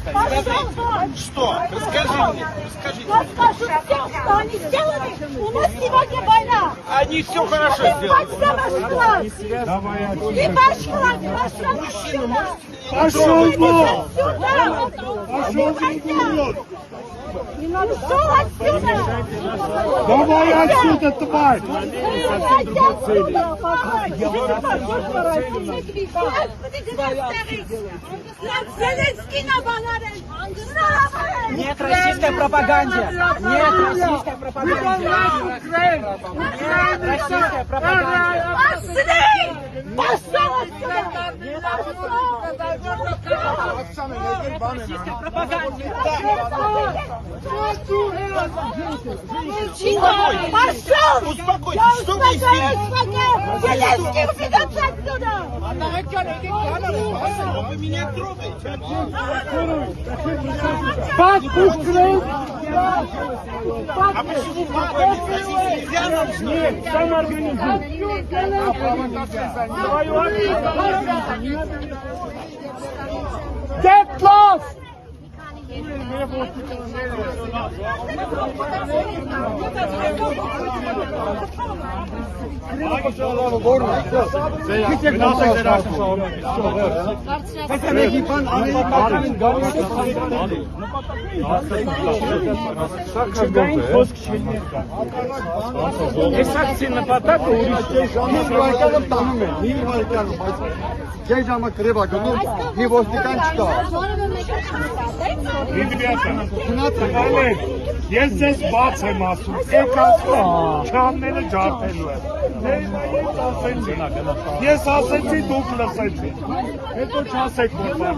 Что? Расскажи мне. Расскажу все, что они сделали. У нас сегодня война. Они все хорошо сделали. И ваш класс, сюда. Пошел вон! Сюда. Пошел вон! Ушел отсюда. Давай отсюда, тварь! Зеленский на банане. Нет российской пропаганде! Нет российской пропаганде! Нет российской пропаганде! Пошли! Пошел отсюда! Российской пропаганде! Пошел! Успокойтесь, что вы здесь? Зеленский, убегайте отсюда! Вы меня трогаете. Подкрыл! А почему нельзя нам Нет, сам организуй! Get lost! Այս ակցիայի նպատակը ուրիշ չէ, Վարկանում տանում են, մի վարկանում, բայց ջեյ ժամը կրև ա գնում, մի ոստիկան չկա։ Ես ձեզ բաց եմ ասում, եկած չանները ջարդելու եմ։ Ես ասեցի, դուք լսեցիք, հետո չասեք, որ